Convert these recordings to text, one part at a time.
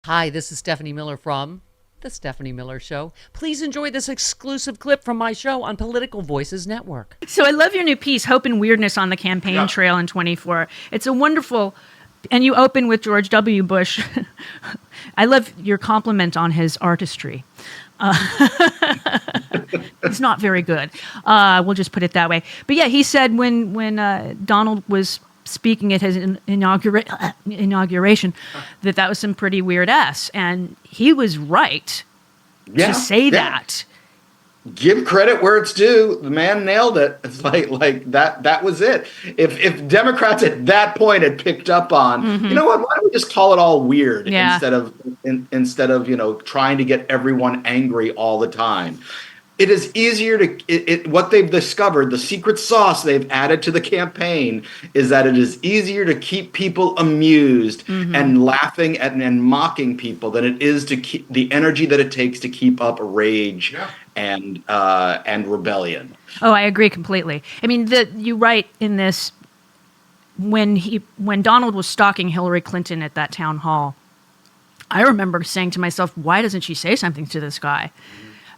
Hi, this is Stephanie Miller from The Stephanie Miller Show. Please enjoy this exclusive clip from my show on Political Voices Network. So I love your new piece, Hope and Weirdness on the Campaign Trail in 24. It's a wonderful, and you open with George W. Bush. I love your compliment on his artistry. It's not very good. We'll just put it that way. But yeah, he said when Donald was speaking at his inauguration that was some pretty weird ass, and he was right to say that. Give credit where it's due. The man nailed it. It's like that was it. If Democrats at that point had picked up on, you know what, why don't we just call it all weird instead of trying to get everyone angry all the time. It is easier what they've discovered, the secret sauce they've added to the campaign, is that it is easier to keep people amused and laughing and mocking people than it is to keep the energy that it takes to keep up rage and rebellion. Oh, I agree completely. I mean, you write in this, when Donald was stalking Hillary Clinton at that town hall, I remember saying to myself, why doesn't she say something to this guy?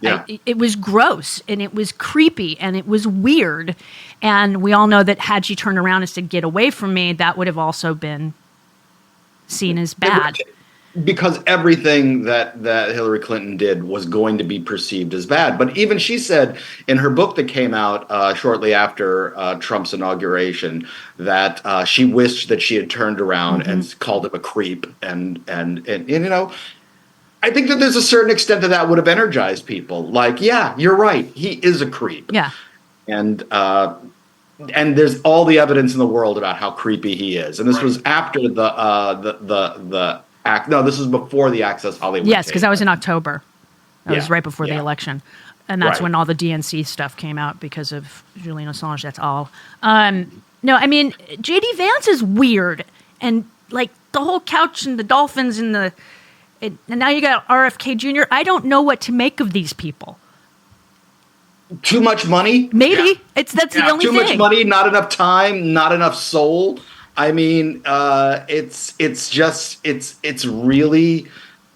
Yeah. It was gross, and it was creepy, and it was weird. And we all know that had she turned around and said, get away from me, that would have also been seen as bad. Because everything that Hillary Clinton did was going to be perceived as bad. But even she said in her book that came out shortly after Trump's inauguration that she wished that she had turned around and called him a creep. And I think that there's a certain extent that would have energized people. Like, yeah, you're right. He is a creep. Yeah. And there's all the evidence in the world about how creepy he is. And this was after the act. No, this was before the Access Hollywood. Yes, because that was in October. That was right before the election. And that's when all the DNC stuff came out because of Julian Assange. That's all. No, I mean, J.D. Vance is weird. And like the whole couch and the dolphins and and now you got RFK Jr. I don't know what to make of these people. Too much money? Maybe. That's the only thing. Too much money, not enough time, not enough soul. I mean, it's really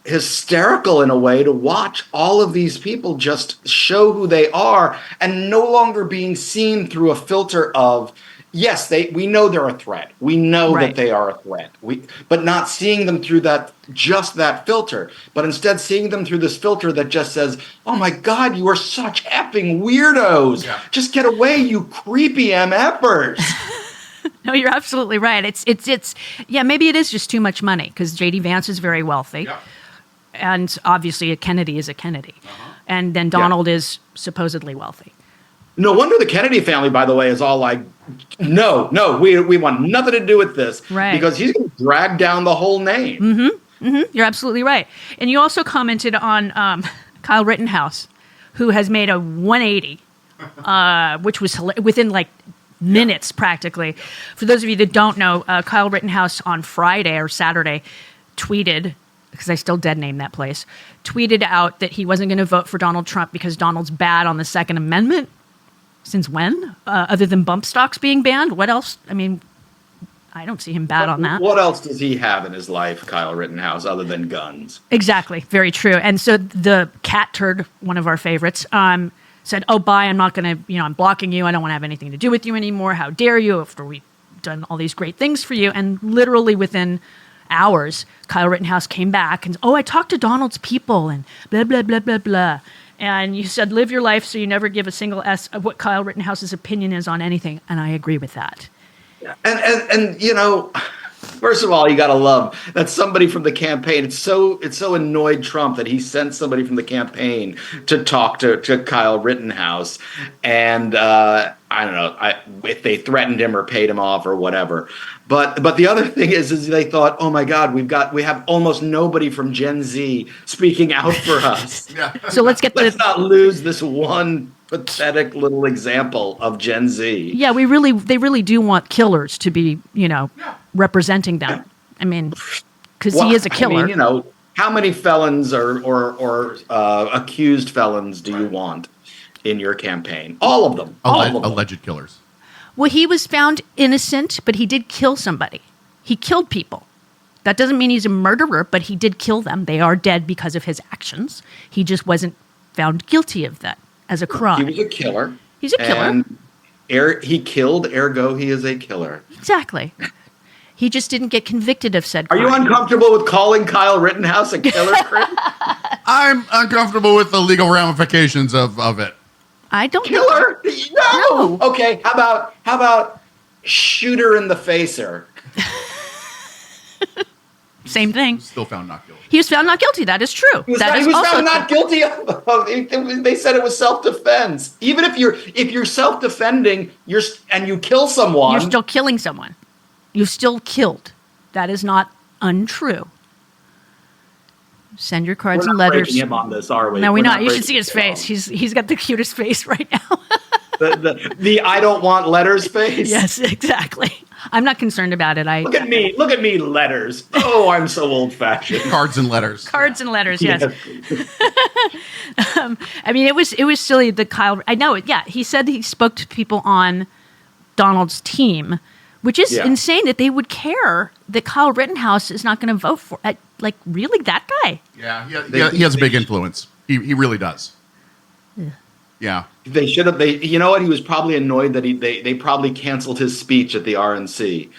hysterical in a way to watch all of these people just show who they are and no longer being seen through a filter of, yes, we know they're a threat. We know that they are a threat. But not seeing them through that filter, but instead seeing them through this filter that just says, "Oh my God, you are such effing weirdos! Yeah. Just get away, you creepy MFers." No, you're absolutely right. It's maybe it is just too much money because J.D. Vance is very wealthy, and obviously a Kennedy is a Kennedy, and then Donald is supposedly wealthy. No wonder the Kennedy family, by the way, is all like, no, we want nothing to do with this. Right. Because he's going to drag down the whole name. You're absolutely right. And you also commented on Kyle Rittenhouse, who has made a 180, which was within like minutes practically. For those of you that don't know, Kyle Rittenhouse on Friday or Saturday tweeted, because I still dead name that place, tweeted out that he wasn't going to vote for Donald Trump because Donald's bad on the Second Amendment. Since when? Other than bump stocks being banned? What else? I mean, I don't see him bad on that. What else does he have in his life, Kyle Rittenhouse, other than guns? Exactly. Very true. And so the cat turd, one of our favorites, said, oh, bye, I'm not going to, I'm blocking you. I don't want to have anything to do with you anymore. How dare you after we've done all these great things for you. And literally within hours, Kyle Rittenhouse came back and, I talked to Donald's people and blah, blah, blah, blah, blah. And you said, live your life so you never give a single S of what Kyle Rittenhouse's opinion is on anything. And I agree with that. And first of all, you got to love that somebody from the campaign, it's so annoyed Trump that he sent somebody from the campaign to talk to Kyle Rittenhouse. And I don't know if they threatened him or paid him off or whatever. But the other thing is they thought, oh my God, we have almost nobody from Gen Z speaking out for us. So let's not lose this one pathetic little example of Gen Z. Yeah, they really do want killers to be, representing them. I mean, because he is a killer. I mean, how many felons or accused felons do you want in your campaign? All of them. Alleged killers. Well, he was found innocent, but he did kill somebody. He killed people. That doesn't mean he's a murderer, but he did kill them. They are dead because of his actions. He just wasn't found guilty of that as a crime. He was a killer. He's a killer. And he killed, ergo he is a killer. Exactly. He just didn't get convicted of said crime. Are you uncomfortable with calling Kyle Rittenhouse a killer, Chris? I'm uncomfortable with the legal ramifications of it. I don't Killer? No. No. Okay, how about shooter in the facer? Same thing. Still found not guilty. He was found not guilty. That is true. He was also found not guilty of. They said it was self-defense. Even if you're self-defending, and you kill someone, You're still killing someone. You still killed. That is not untrue. Send your cards we're and not letters. breaking him on this, are we? No, we're not. You breaking should see his him face. He's got the cutest face right now. the I don't want letters face. Yes, exactly. I'm not concerned about it. Look at me, letters. Oh, I'm so old-fashioned. Cards and letters. Cards and letters, yes. Yes. I mean, it was silly that Kyle. I know it. Yeah, he said he spoke to people on Donald's team, which is insane that they would care that Kyle Rittenhouse is not going to vote for. Like, really, that guy? Yeah, he has a big influence. He really does. Yeah. They should have. You know what? He was probably annoyed that they probably canceled his speech at the RNC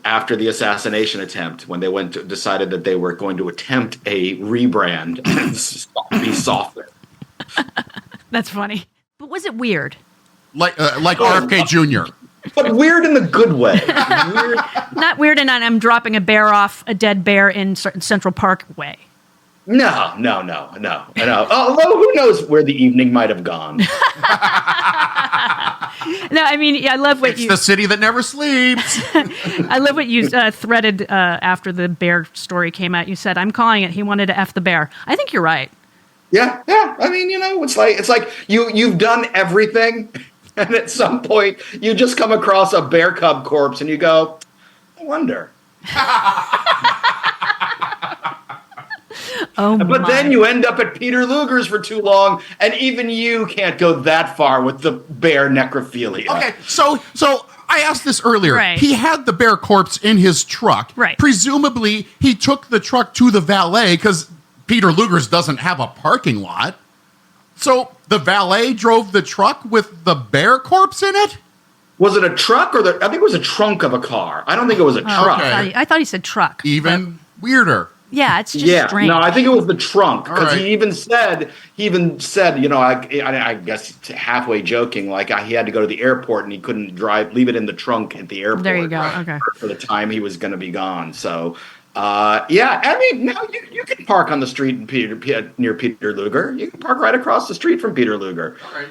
after the assassination attempt when they decided that they were going to attempt a rebrand and be softer. That's funny. But was it weird? Like RFK Jr. But weird in the good way. Weird. Not weird, and I'm dropping a dead bear in Central Park way. No. Although who knows where the evening might have gone. No, I mean, I love what It's the city that never sleeps. I love what you threaded after the bear story came out. You said, "I'm calling it. He wanted to F the bear." I think you're right. Yeah. I mean, it's like you've done everything, and at some point you just come across a bear cub corpse, and you go, "I wonder." But then you end up at Peter Luger's for too long, and even you can't go that far with the bear necrophilia. Okay, so I asked this earlier. Right. He had the bear corpse in his truck. Right. Presumably, he took the truck to the valet because Peter Luger's doesn't have a parking lot. So the valet drove the truck with the bear corpse in it? Was it a truck or I think it was a trunk of a car. I don't think it was a truck. Okay. I thought he said truck. Even weirder. Yeah, it's just strange. No, I think it was the trunk because All right. he even said, I guess halfway joking, like he had to go to the airport and he couldn't leave it in the trunk at the airport. There you go. Okay. For the time he was going to be gone. So, I mean, now you can park on the street near Peter Luger. You can park right across the street from Peter Luger. All right.